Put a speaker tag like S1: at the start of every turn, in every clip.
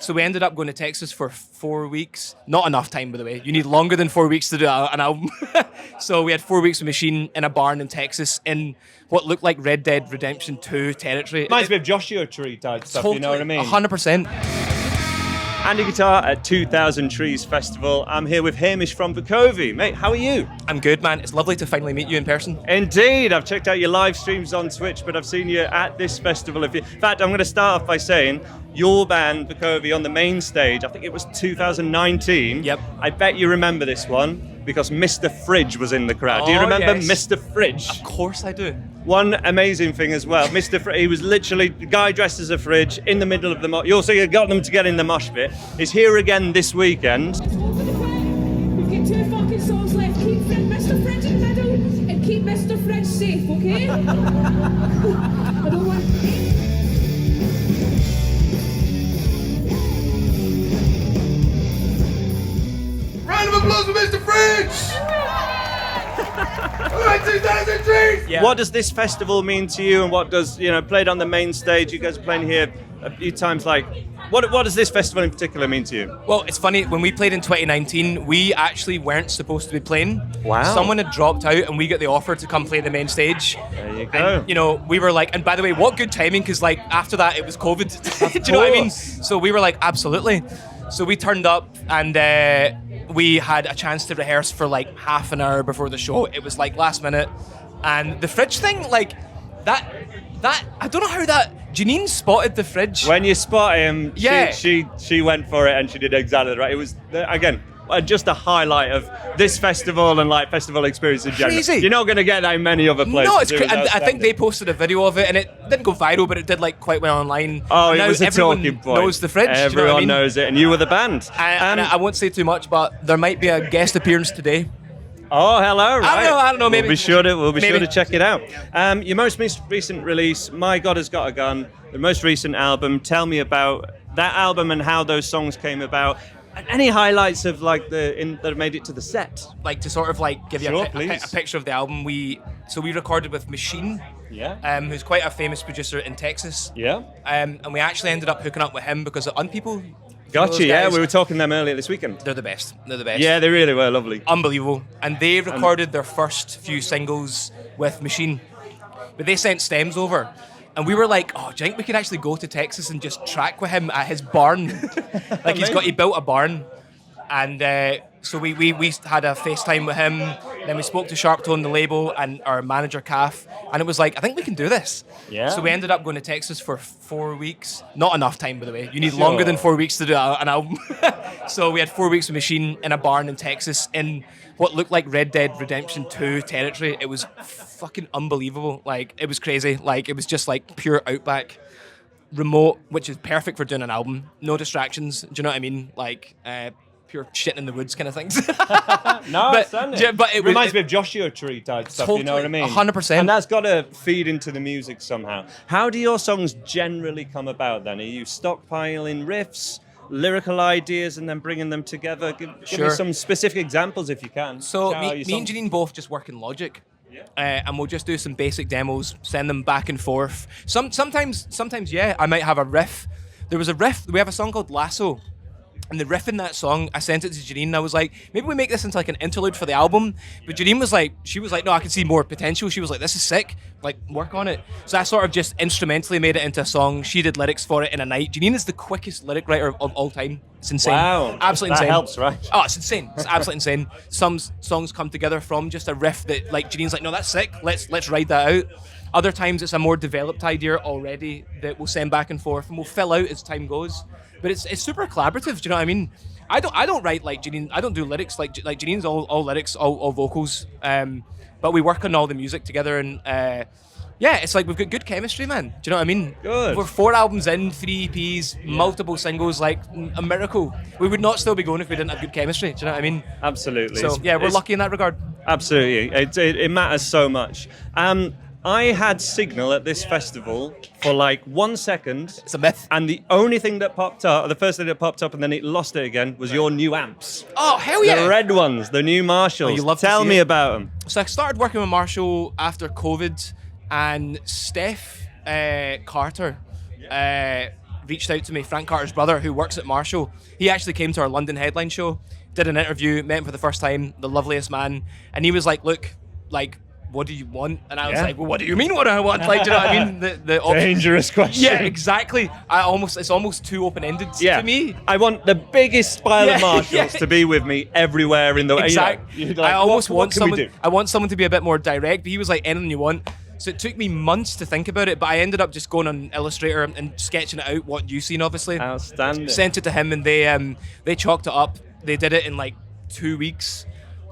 S1: So we ended up going to Texas for 4 weeks. Not enough time, by the way. You need longer than 4 weeks to do an album. So we had 4 weeks of Machine in a barn in Texas in what looked like Red Dead Redemption 2 territory.
S2: Reminds me of Joshua Tree type stuff,
S1: Totally,
S2: you know what I mean?
S1: 100%.
S2: Andy Guitar at 2000 Trees Festival. I'm here with Hamish from Vukovi. Mate, how are you?
S1: I'm good, man. It's lovely to finally meet you in person.
S2: Indeed. I've checked out your live streams on Twitch, but I've seen you at this festival. In fact, I'm going to start off by saying your band, Vukovi, on the main stage, I think it was 2019.
S1: Yep.
S2: I bet you remember this one because Mr. Fridge was in the crowd. Do you
S1: Oh,
S2: remember
S1: yes.
S2: Mr. Fridge?
S1: Of course I do.
S2: One amazing thing as well, he was literally the guy dressed as a fridge in the middle of the mosh. You also got them to get in the mosh pit. Is here again this weekend.
S3: We've got 2 fucking songs left. Keep Mr. Fridge in the middle and keep Mr. Fridge safe, okay? I don't want.
S4: Round of applause for Mr. Fridge! Alright, 2000 Trees!
S1: Yeah.
S2: What does this festival mean to you, and what does, played on the main stage, you guys are playing here a few times, what does this festival in particular mean to you?
S1: Well, it's funny, when we played in 2019, we actually weren't supposed to be playing.
S2: Wow.
S1: Someone had dropped out and we got the offer to come play the main stage.
S2: There you go.
S1: And, we were like, and by the way, what good timing, because after that it was COVID. Do you know what I mean?
S2: course.
S1: So we were like, absolutely. So we turned up and we had a chance to rehearse for half an hour before the show. It was last minute. And the fridge thing, that I don't know how that Janine spotted the fridge.
S2: When you spot him,
S1: Yeah.
S2: she went for it and she did exactly right. It was, again, just a highlight of this festival and festival experience in general.
S1: Crazy.
S2: You're not going to get that in many other places.
S1: No, it's
S2: It was
S1: and I think
S2: outstanding.
S1: they posted a video of it, and it didn't go viral, but it did quite well online.
S2: Oh,
S1: And
S2: it
S1: now
S2: was a
S1: everyone
S2: talking point.
S1: knows the fridge. do you know what
S2: Everyone
S1: I mean?
S2: knows it, and you were the band.
S1: And I won't say too much, but there might be a guest appearance today.
S2: Oh, hello! Right.
S1: I don't know, maybe.
S2: We'll be sure
S1: Maybe.
S2: to check it out. Your most recent release, My God Has Got a Gun, the most recent album. Tell me about that album and how those songs came about. And any highlights of that have made it to the set?
S1: To sort of give you
S2: Sure,
S1: a
S2: please.
S1: picture of the album. We recorded with Machine,
S2: Yeah.
S1: who's quite a famous producer in Texas.
S2: Yeah.
S1: And we actually ended up hooking up with him because of Unpeople.
S2: Gotcha. Yeah, we were talking to them earlier this weekend.
S1: They're the best. They're the best.
S2: Yeah, they really were lovely.
S1: Unbelievable. And they recorded their first few singles with Machine. But they sent stems over. And we were like, oh, do you think we could actually go to Texas and just track with him at his barn? He built a barn. And so we had a FaceTime with him. Then we spoke to Sharptone, the label, and our manager, Calf. And it was like, I think we can do this.
S2: Yeah.
S1: So we ended up going to Texas for 4 weeks. Not enough time, by the way. You need
S2: Sure.
S1: longer than 4 weeks to do an album. So we had 4 weeks of Machine in a barn in Texas in what looked like Red Dead Redemption 2 territory. It was fucking unbelievable. It was crazy. It was just pure outback. Remote, which is perfect for doing an album. No distractions. Do you know what I mean? Pure shit in the woods kind of things.
S2: No,
S1: but it
S2: reminds me of Joshua Tree type stuff, you know what I
S1: Totally,
S2: mean?
S1: 100%.
S2: And that's got to feed into the music somehow. How do your songs generally come about then? Are you stockpiling riffs, lyrical ideas, and then bringing them together? Give me
S1: Sure.
S2: some specific examples if you can.
S1: So
S2: Shout out
S1: me
S2: your
S1: and
S2: songs.
S1: Janine both just work in Logic. And we'll just do some basic demos, send them back and forth. Sometimes, yeah, I might have a riff. There was a riff. We have a song called Lasso. And the riff in that song, I sent it to Janine and I was like, maybe we make this into an interlude for the album. But Janine was like, no, I can see more potential. She was like, this is sick. Work on it. So I sort of just instrumentally made it into a song. She did lyrics for it in a night. Janine is the quickest lyric writer of all time. It's insane.
S2: Wow.
S1: Absolutely
S2: That
S1: insane.
S2: helps, right?
S1: Oh, it's insane. It's absolutely insane. Some songs come together from just a riff that Janine's like, no, that's sick. Let's ride that out. Other times it's a more developed idea already that we'll send back and forth and we'll fill out as time goes. But it's super collaborative. Do you know what I mean? I don't write like Janine. I don't do lyrics like Janine's all lyrics, all vocals. But we work on all the music together and it's we've got good chemistry, man. Do you know what I mean?
S2: Good.
S1: We're 4 albums in, 3 EPs, multiple singles, a miracle. We would not still be going if we didn't have good chemistry. Do you know what I mean?
S2: Absolutely.
S1: So we're lucky in that regard.
S2: Absolutely. It matters so much. I had Signal at this festival for 1 second.
S1: It's a myth.
S2: And the only thing that popped up, the first thing that popped up and then it lost it again, was your new amps.
S1: Oh, hell yeah.
S2: The red ones, the new Marshalls.
S1: Oh, you love to
S2: Tell
S1: see
S2: me
S1: it.
S2: about them.
S1: So I started working with Marshall after COVID, and Steph Carter reached out to me. Frank Carter's brother, who works at Marshall, he actually came to our London headline show, did an interview, met him for the first time, the loveliest man, and he was like, "Look, like, what do you want?" And I was like, "Well, what do you mean? What do I want?" Like, do you know what I mean? The options.
S2: Dangerous question.
S1: Yeah, exactly. It's almost too open-ended to me.
S2: I want the biggest pile of Marshalls
S1: Yeah.
S2: to be with me everywhere in the world.
S1: Exactly. I almost want someone. I want someone to be a bit more direct. But he was like, anything you want. So it took me months to think about it, but I ended up just going on Illustrator and sketching it out, what you've seen, obviously.
S2: Outstanding.
S1: Sent it to him, and they chalked it up. They did it in like 2 weeks.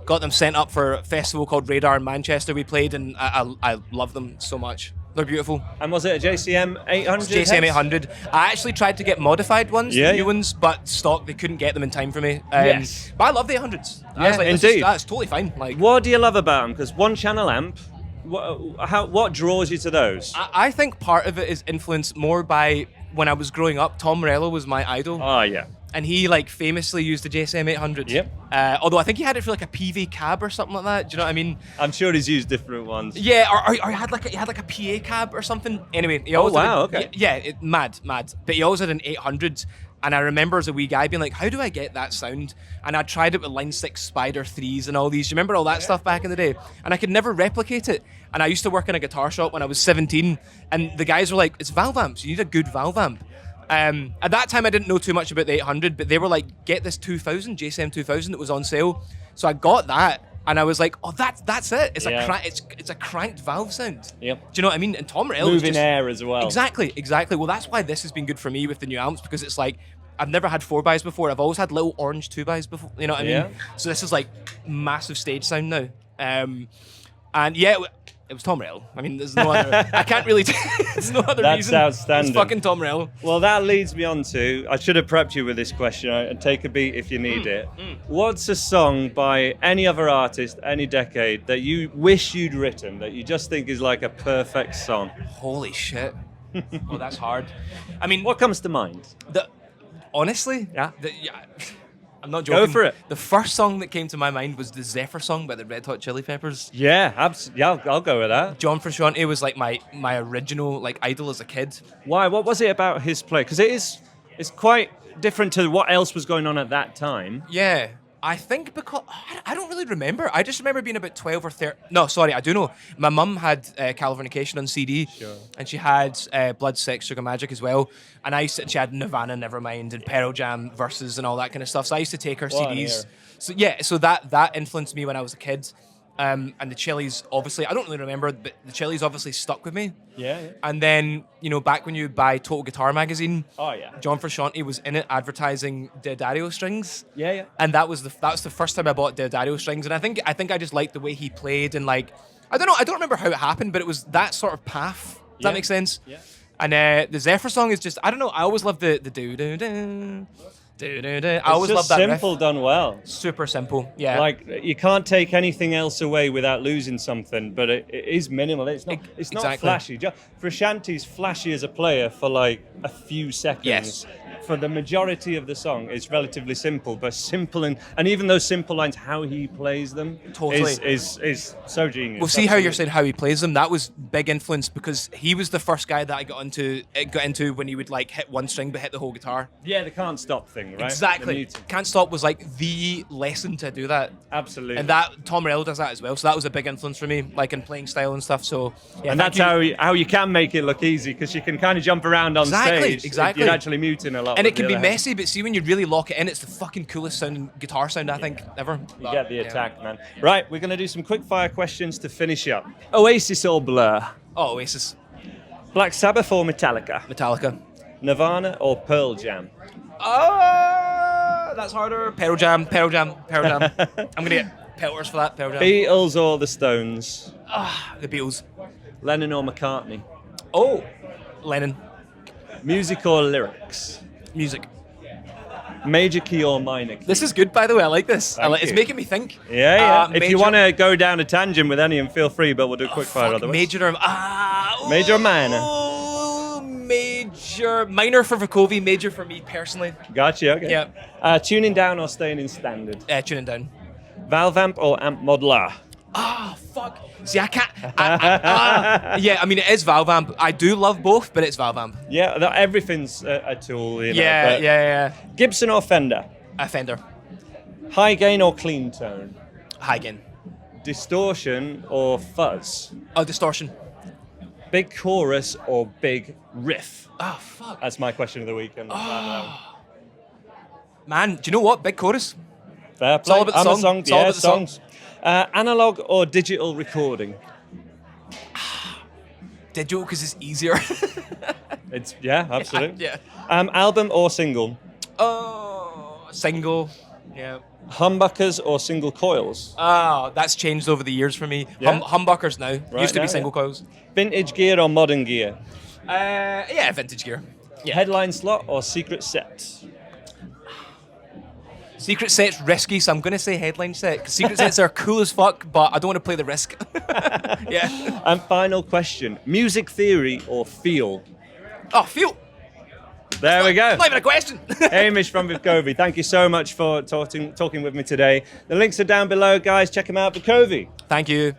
S1: Got them sent up for a festival called Radar in Manchester. We played, and I love them so much. They're beautiful.
S2: And was it a JCM 800?
S1: JCM 800. I actually tried to get modified ones, new ones, but stock, they couldn't get them in time for me.
S2: Yes.
S1: But I love the 800s. I
S2: Yeah,
S1: was like,
S2: indeed.
S1: That's totally fine. Like,
S2: What do you love about them? Because one channel amp, what draws you to those?
S1: I think part of it is influenced more by when I was growing up. Tom Morello was my idol.
S2: Oh, yeah.
S1: And he like famously used the JSM 800.
S2: Yep.
S1: Although I think he had it for like a PV cab or something like that. Do you know what I mean?
S2: I'm sure he's used different ones.
S1: Yeah, or he had like a PA cab or something. Anyway, he always
S2: wow,
S1: had
S2: okay.
S1: Yeah, mad. But he always had an 800. And I remember as a wee guy being like, how do I get that sound? And I tried it with Line 6 Spider 3s and all these. Do you remember all that stuff back in the day? And I could never replicate it. And I used to work in a guitar shop when I was 17. And the guys were like, it's valve amps. You need a good valve amp. At that time, I didn't know too much about the 800, but they were like, get this 2000, JSM 2000 that was on sale. So I got that. And I was like, oh, that's it. It's a cranked valve sound.
S2: Yep.
S1: Do you know what I mean? And Tom Morello
S2: Moving air as well.
S1: Exactly. Well, that's why this has been good for me with the new amps, because it's like, I've never had 4x before. I've always had little orange 2x before. You know what I mean?
S2: Yeah.
S1: So this is like massive stage sound now. And yeah, it was Tom Morello. I mean, there's no other. I can't really. There's no other
S2: That's
S1: reason.
S2: outstanding.
S1: It's fucking Tom Morello.
S2: Well, that leads me on to, I should have prepped you with this question, and take a beat if you need it. What's a song by any other artist, any decade, that you wish you'd written, that you just think is like a perfect song?
S1: Holy shit. Oh, that's hard. I mean,
S2: What comes to mind?
S1: honestly,
S2: Yeah.
S1: I'm not joking.
S2: Go for it.
S1: The first song that came to my mind was the Zephyr song by the Red Hot Chili Peppers.
S2: Yeah, absolutely. Yeah, I'll go with that.
S1: John Frusciante was like my original like idol as a kid.
S2: Why? What was it about his play? Because it's quite different to what else was going on at that time.
S1: Yeah, I think because I don't really remember. I just remember being about 12 or 13. No, sorry, I do know. My mum had Californication on CD, and she had Blood, Sex, Sugar Magic as well. And she had Nirvana, Nevermind, and Pearl Jam Versus and all that kind of stuff. So I used to take her
S2: What an
S1: CDs.
S2: era.
S1: So that influenced me when I was a kid. And the Chili's, obviously, I don't really remember, but the Chili's obviously stuck with me.
S2: Yeah.
S1: And then, back when you would buy Total Guitar magazine,
S2: Oh, yeah.
S1: John Frusciante was in it advertising Deodario strings.
S2: Yeah.
S1: And that was the first time I bought Deodario strings, and I think I just liked the way he played, and like I don't remember how it happened, but it was that sort of path. Does that make sense?
S2: Yeah.
S1: And the Zephyr song is just, I don't know, I always love the do do do do do do. I always
S2: It's just
S1: love that
S2: simple
S1: riff.
S2: done well.
S1: Super simple, yeah.
S2: Like you can't take anything else away without losing something, but it is minimal. It's not
S1: Exactly.
S2: flashy. Frusciante's flashy as a player for like a few seconds.
S1: Yes.
S2: For the majority of the song, it's relatively simple, but simple and even those simple lines, how he plays them,
S1: Totally.
S2: is so genius.
S1: We'll see how you're
S2: Absolutely.
S1: saying how he plays them. That was big influence because he was the first guy that I got into when he would like hit one string but hit the whole guitar.
S2: Yeah, the can't stop thing, right? The
S1: Exactly.
S2: muting.
S1: Can't Stop was like the lesson to do that.
S2: Absolutely.
S1: And that Tom Morello does that as well. So that was a big influence for me, like in playing style and stuff. So yeah,
S2: and
S1: thank
S2: that's
S1: you.
S2: how you can make it look easy, because you can kind of jump around on stage.
S1: Exactly.
S2: You're actually muting a lot.
S1: And
S2: with
S1: it can
S2: the
S1: be
S2: other hand.
S1: messy, but see when you really lock it in, it's the fucking coolest sounding guitar sound I think ever.
S2: You get the attack, man. Right, we're going to do some quick fire questions to finish up. Oasis or Blur?
S1: Oh, Oasis,
S2: Black Sabbath or Metallica?
S1: Metallica.
S2: Nirvana or Pearl Jam?
S1: Oh, that's harder. Pearl Jam. I'm gonna get pelters for that. Pearl Jam.
S2: Beatles or the Stones?
S1: The Beatles.
S2: Lennon or McCartney?
S1: Oh, Lennon.
S2: Music or lyrics?
S1: Music.
S2: Major key or minor key?
S1: This is good, by the way. I like this.
S2: Thank
S1: It's
S2: you.
S1: making me think.
S2: Yeah. If you
S1: major-
S2: want to go down a tangent with any, feel free, but we'll do quick fire
S1: Fuck,
S2: otherwise.
S1: major or
S2: Major or minor?
S1: Minor for Vukovi, major for me personally.
S2: Gotcha, okay.
S1: Yeah.
S2: Tuning down or staying in standard?
S1: Tuning down.
S2: Valve amp or amp modeler?
S1: fuck. See, I can't. Yeah, I mean, it is valve amp. I do love both, but it's valve amp.
S2: Yeah, everything's a tool, you know.
S1: Yeah,
S2: but
S1: yeah.
S2: Gibson or Fender?
S1: A Fender.
S2: High gain or clean tone?
S1: High gain.
S2: Distortion or fuzz?
S1: Oh, distortion.
S2: Big chorus or big riff?
S1: Oh, fuck.
S2: That's my question of the week.
S1: Man, do you know what? Big chorus.
S2: Fair
S1: It's all
S2: play.
S1: about the
S2: I'm a
S1: song. It's all
S2: yeah,
S1: about the song.
S2: songs. Analog or digital recording?
S1: Digital, because it's easier.
S2: It's absolutely.
S1: Yeah.
S2: Album or single?
S1: Oh, single. Yeah.
S2: Humbuckers or single coils?
S1: Oh, that's changed over the years for me.
S2: Yeah?
S1: Humbuckers now. Used to
S2: now,
S1: be single coils.
S2: Vintage gear or modern gear?
S1: Yeah, vintage gear.
S2: Headline slot or secret set?
S1: Secret set's risky, so I'm going to say headline set. 'Cause secret sets are cool as fuck, but I don't want to play the risk. Yeah.
S2: And final question: music theory or feel?
S1: Oh, feel.
S2: There we go.
S1: Not even a question.
S2: Hamish from Vukovi, thank you so much for talking with me today. The links are down below, guys. Check him out, Vukovi.
S1: Thank you.